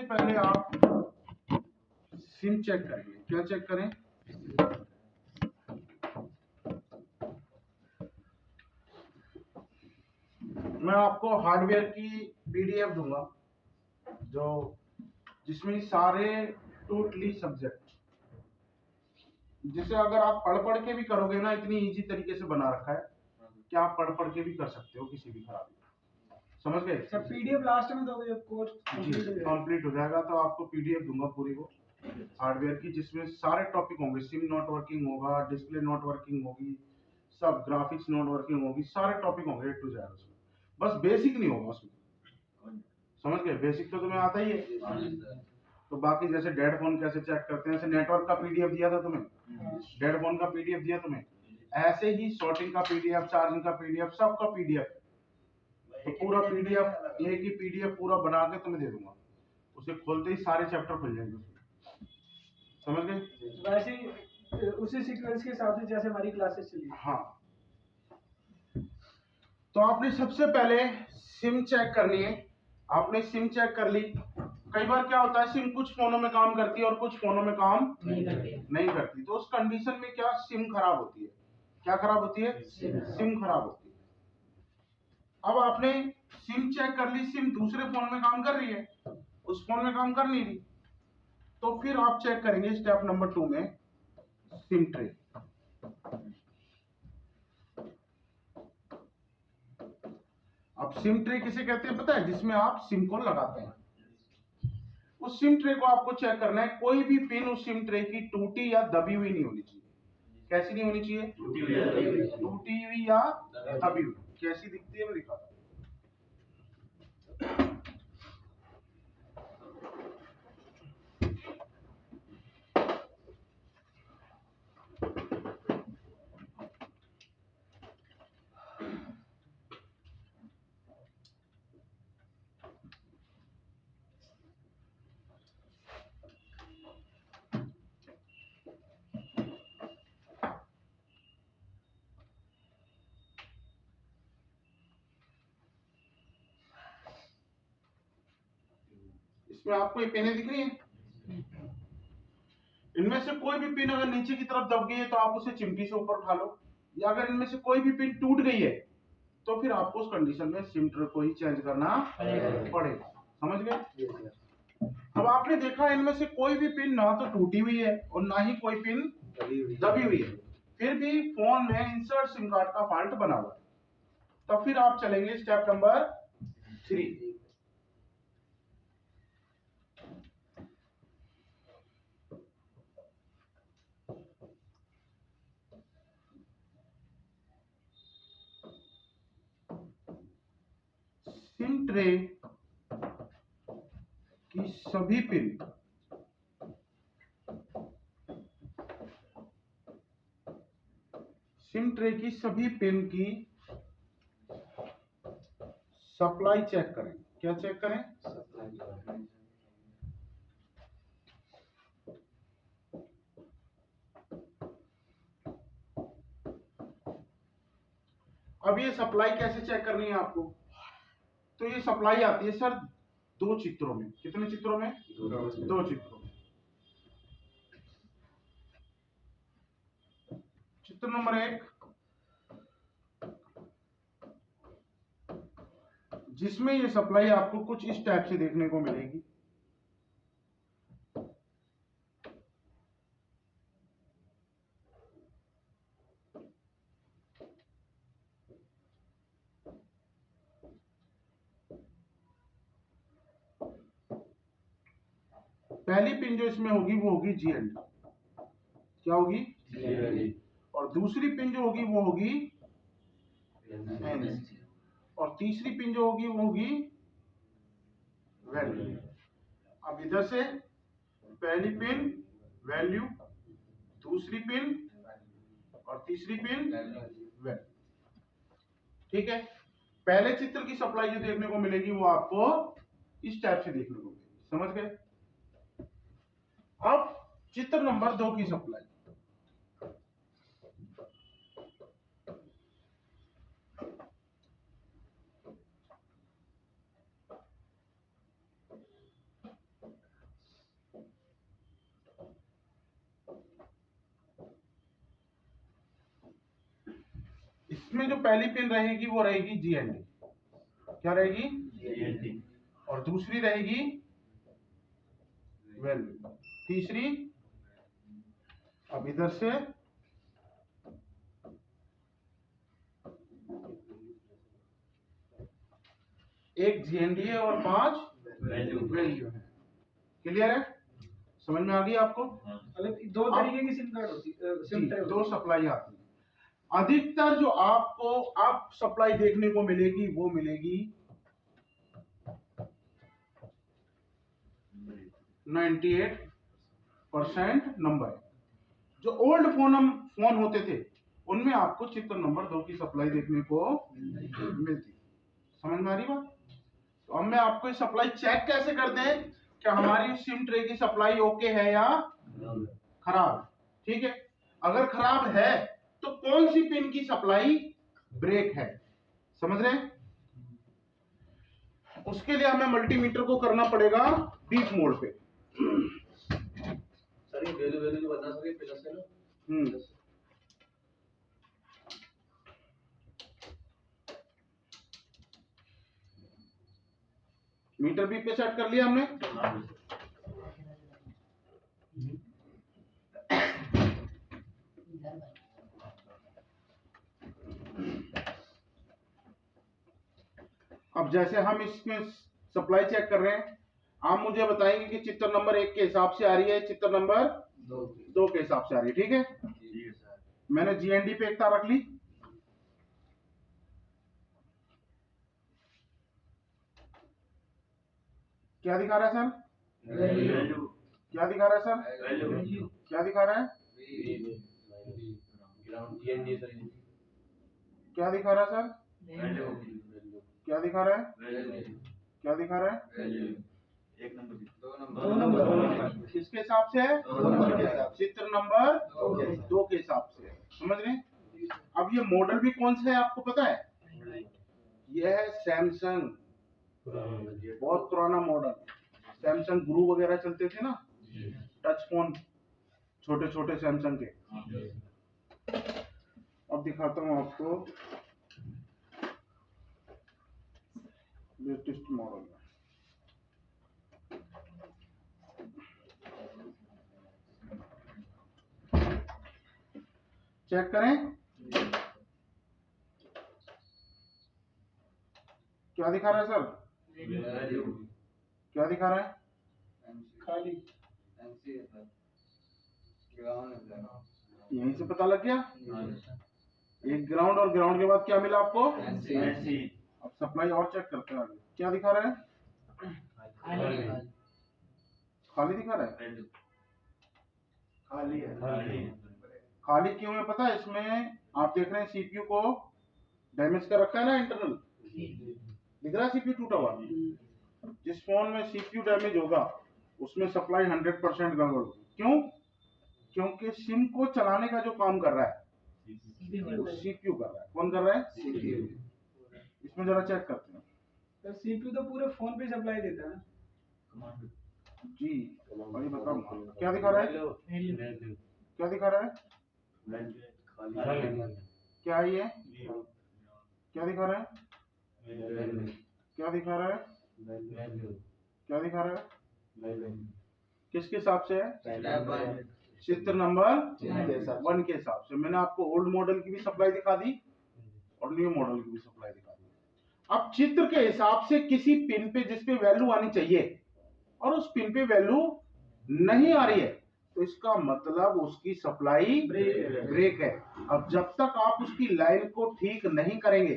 सबसे पहले आप सिम चेक करेंगे। क्या चेक करें? मैं आपको हार्डवेयर की पीडीएफ दूंगा जो जिसमें सारे टोटली सब्जेक्ट, जिसे अगर आप पढ़ पढ़ के भी करोगे ना, इतनी इजी तरीके से बना रखा है कि आप पढ़ पढ़ के भी कर सकते हो किसी भी खराबी। समझ गए? सर पीडीएफ लास्ट में दोगे जब कोर्स कंप्लीट हो जाएगा तो आपको पीडीएफ दूंगा पूरी वो हार्डवेयर की, जिसमें सारे टॉपिक होंगे। सिम नॉट वर्किंग होगा, डिस्प्ले नॉट वर्किंग होगी, सब ग्राफिक्स नॉट वर्किंग होगी, सारे टॉपिक होंगे ए टू जेड उसमें। बस बेसिक नहीं होगा उसमें। समझ गए? बेसिक तो तुम्हें आता ही है। तो बाकी जैसे डेड फोन कैसे चेक करते हैं, जैसे नेटवर्क का पीडीएफ दिया था तुम्हें, डेड फोन का पीडीएफ दिया तुम्हें, ऐसे ही शॉर्टिंग का पीडीएफ, चार्जिंग का पीडीएफ, सबका पीडीएफ, तो पूरा पीडीएफ, एक ही पीडीएफ पूरा बना के तुम्हें दे दूंगा। उसे खोलते ही सारे चैप्टर खुल जाएंगे उसमें। समझ गए? वैसे ही उसी सीक्वेंस के हिसाब से जैसे हमारी क्लासेस चली। हाँ, तो आपने सबसे पहले सिम चेक करनी है। आपने सिम चेक कर ली। कई बार क्या होता है, सिम कुछ फोनों में काम करती है और कुछ फोनों में काम नहीं करती। तो उस कंडीशन में क्या, सिम खराब होती है। क्या खराब होती है? सिम खराब होती है। अब आपने सिम चेक कर ली, सिम दूसरे फोन में काम कर रही है, उस फोन में काम कर नहीं रही, तो फिर आप चेक करेंगे स्टेप नंबर 2 में सिम ट्रे। अब सिम ट्रे किसे कहते हैं पता है? जिसमें आप सिम को लगाते हैं। उस सिम ट्रे को आपको चेक करना है, कोई भी पिन उस सिम ट्रे की टूटी या दबी हुई नहीं होनी चाहिए। कैसी नहीं होनी चाहिए? टूटी हुई या दबी हुई। कैसी दिखती है मैं दिखाता हूं। इसमें आपको ये पिनें दिख रही हैं? इनमें से कोई भी पिन अगर नीचे की तरफ दब गई है तो आप उसे चिमटी से ऊपर उठा लो, या अगर इनमें से कोई भी पिन टूट गई है तो फिर आपको उस कंडीशन में सिम ट्रे को ही चेंज करना पड़ेगा। समझ गए? अब आपने देखा इनमें से कोई भी पिन ना तो टूटी हुई है और ना ही कोई पिन दबी हुई है, फिर भी फोन में इंसर्ट सिम कार्ड का फॉल्ट बना हुआ है। तो फिर आप चलेंगे स्टेप नंबर 3। सिम ट्रे की सभी पिन सिम ट्रे की सभी पिन की सप्लाई चेक करें। क्या चेक करें? अब ये सप्लाई कैसे चेक करनी है आपको? तो ये सप्लाई आती है सर 2 चित्रों में। कितने चित्रों में? 2 चित्रों में। चित्र नंबर 1, जिसमें ये सप्लाई आपको कुछ इस टाइप से देखने को मिलेगी। पहली पिन जो इसमें होगी वो होगी GND। क्या होगी? GND। और दूसरी पिन जो होगी वो होगी NC। और तीसरी पिन जो होगी वो होगी वैल्यू। अब इधर से पहली पिन वैल्यू, दूसरी पिन और तीसरी पिन वैल्यू। ठीक है? पहले चित्र की सप्लाई जो देखने को मिलेगी वो आपको इस टाइप से देखने को मिलेगी। समझ गए? अब चित्र नंबर 2 की सप्लाई। इसमें जो पहली पिन रहेगी वो रहेगी जीएनडी। क्या रहेगी? जीएनडी। और दूसरी रहेगी वैल्यू, तीसरी अब इधर से एक जीएनडी है और 5 वैल्यू है। क्लियर है? समझ में आ गई आपको? मतलब दो तरीके की सिम कार्ड होती है, सिम ट्रे दो सप्लाई आती है। अधिकतर जो आपको अब सप्लाई देखने को मिलेगी वो मिलेगी 98% नंबर। जो ओल्ड फोन होते थे उनमें आपको चित्र नंबर 2 की सप्लाई देखने को मिलती। समझ में आ रही बात? तो अब मैं आपको ये सप्लाई चेक कैसे करते हैं कि हमारी सिम ट्रे की सप्लाई ओके है या खराब। ठीक है, अगर खराब है तो कौन सी पिन की सप्लाई ब्रेक है, समझ रहे हैं? उसके लिए हमें मल्टीमीटर को करना पड़ेगा बीप मोड पे। सर ये वैल्यू जो बता सके प्लस है ना। मीटर बीप पे सेट कर लिया हमने। अब जैसे हम इसमें सप्लाई चेक कर रहे हैं, आप मुझे बताएंगे कि चित्र नंबर 1 के हिसाब से आ रही है, चित्र नंबर 2 के हिसाब से आ रही है। ठीक है, मैंने जीएनडी पे एकता रख ली। क्या दिखा रहा है सर? वैल्यू। क्या दिखा रहा है सर? वैल्यू। क्या दिखा रहा है? Ground GND sir. क्या दिखा रहा है सर? वैल्यू। क्या दिखा रहा है? वैल्यू। क्या दिखा रहा है? वैल्यू। एक नंबर, दो नंबर किसके हिसाब से है? चित्र नंबर 2 के हिसाब से। समझ रहे हैं? अब ये मॉडल भी कौन सा है आपको पता है? यह है सैमसंग, बहुत पुराना मॉडल। सैमसंग गुरु वगैरह चलते थे ना, टच फोन, छोटे छोटे सैमसंग के। अब दिखाता हूँ आपको लेटेस्ट मॉडल। चेक करें, क्या दिखा रहा है सर? क्या दिखा रहा है? खाली यहीं से पता लग गया। एक ग्राउंड और ग्राउंड के बाद क्या मिला आपको? अब सप्लाई और चेक करते हैं आगे। क्या दिखा रहा है? खाली दिखा रहा है। खाली है। खाली क्यों है पता है? इसमें आप देख रहे हैं सीपीयू को डैमेज कर रखा है ना, इंटरनल दिख रहा है सीपीयू टूटा हुआ। जिस फोन में सीपीयू डैमेज होगा उसमें सप्लाई 100% गड़बड़ होगी। क्यों? क्योंकि सिम को चलाने का जो काम कर रहा है वो सीपीयू कर रहा है। कौन कर रहा है? सीपीयू। इसमें जरा चेक करते हैं। तो सीपीयू तो पूरे फोन पे सप्लाई देता है ना जी, वही बताऊंगा। क्या दिखा रहा है? क्या दिखा रहा है? क्या है ये? क्या दिखा रहा है? क्या दिखा रहा है? क्या दिखा रहा है? किसके हिसाब से है? चित्र नंबर 1 के हिसाब से। मैंने आपको ओल्ड मॉडल की भी सप्लाई दिखा दी और न्यू मॉडल की भी सप्लाई दिखा दी। अब चित्र के हिसाब से किसी पिन पे जिस पे वैल्यू आनी चाहिए और उस पिन पे वैल्यू नहीं आ रही है तो इसका मतलब उसकी सप्लाई ब्रेक है। अब जब तक आप उसकी लाइन को ठीक नहीं करेंगे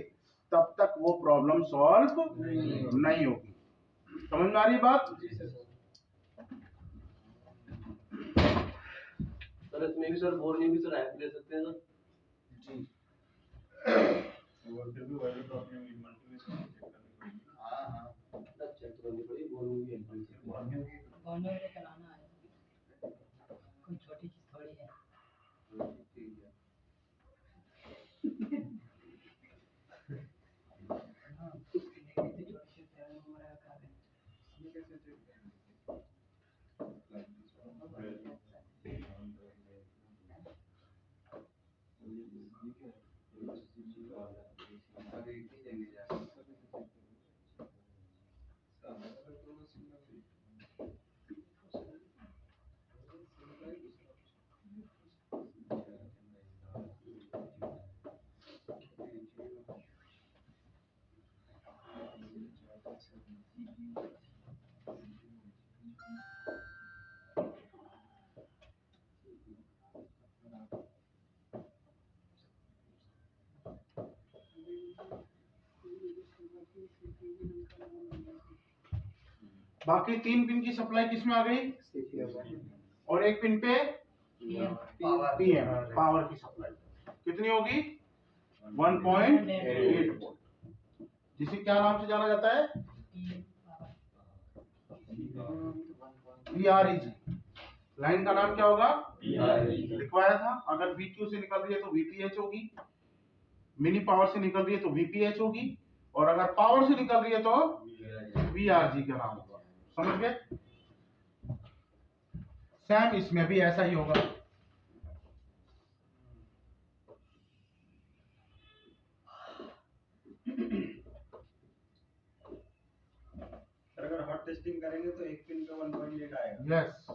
तब तक वो प्रॉब्लम सॉल्व नहीं होगी। समझ में आ रही बात? सर इसमें भी सर बोर्ड में भी सर ऐप ले सकते हैं ना जी। और फिर भी वायरल प्रॉब्लम की मल्टीमीटर हां चेक करनी पड़ी बोर्ड में भी हेल्प करनी है। कौन में चलाना है कोई छोटी चीज थोड़ी है। ठीक है हाँ देखिए तो छोटी सी है हमारा का है ये कैसे चेक बाकी 3 पिन की सप्लाई किस में आ गई, और 1 पिन पे पीएम पावर की सप्लाई कितनी होगी 1.8 वोल्ट, जिसे क्या नाम से जाना जाता है, VREG। लाइन का नाम क्या होगा, लिखवाया था। अगर VQ से निकल रही है तो VPH होगी, मिनी पावर से निकल रही है तो VPH होगी, और अगर पावर से निकल रही है तो VRG का नाम होगा। समझ गए। सेम इसमें भी ऐसा ही होगा। अगर हॉट टेस्टिंग करेंगे तो एक पिन पे 1.8 आएगा। यस,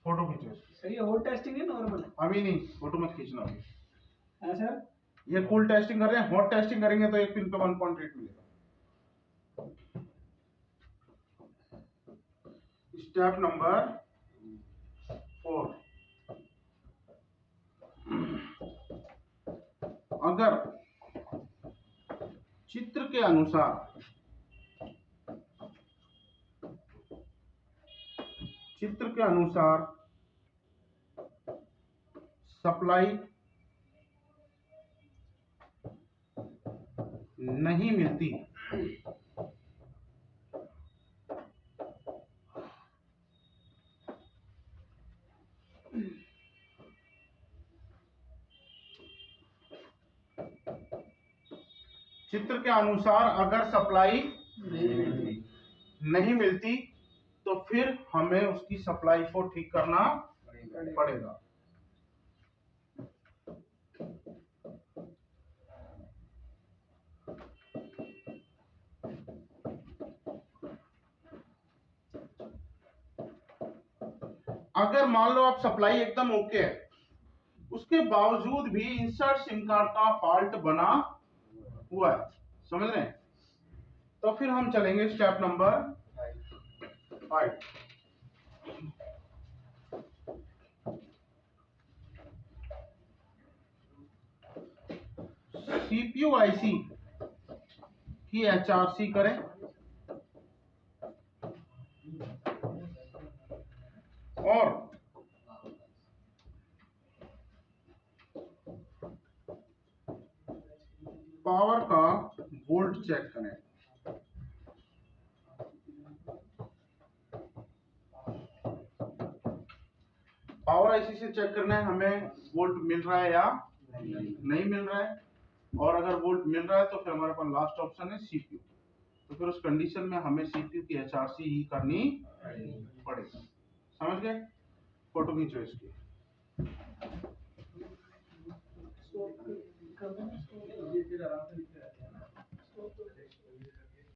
फोटो खींचो इसकी। सर ये होल टेस्टिंग है नॉर्मल है? अभी नहीं, फोटो मत खींचना अभी। हाँ सर, ये कूल टेस्टिंग कर रहे हैं, हॉट टेस्टिंग करेंगे तो एक पिन पे 1.8 मिलेगा। स्टेप नंबर 4, अगर चित्र के अनुसार सप्लाई नहीं मिलती चित्र के अनुसार अगर सप्लाई नहीं मिलती तो फिर हमें उसकी सप्लाई को ठीक करना पड़ेगा। अगर मान लो आप सप्लाई एकदम ओके है, उसके बावजूद भी इंसर्ट सिम कार्ड का फॉल्ट बना हुआ है, समझ रहे हैं, तो फिर हम चलेंगे स्टेप नंबर 5। CPU IC की HRC करें और पावर का वोल्ट चेक करें। पावर आईसी से चेक करना है हमें वोल्ट मिल रहा है या नहीं मिल रहा है, और अगर वोल्ट मिल रहा है तो फिर हमारे पास लास्ट ऑप्शन है CPU। तो फिर उस कंडीशन में हमें CPU की HRC ही करनी पड़ेगी। समझ गए। फोटो खींचो इसकी। ये फिर आराम से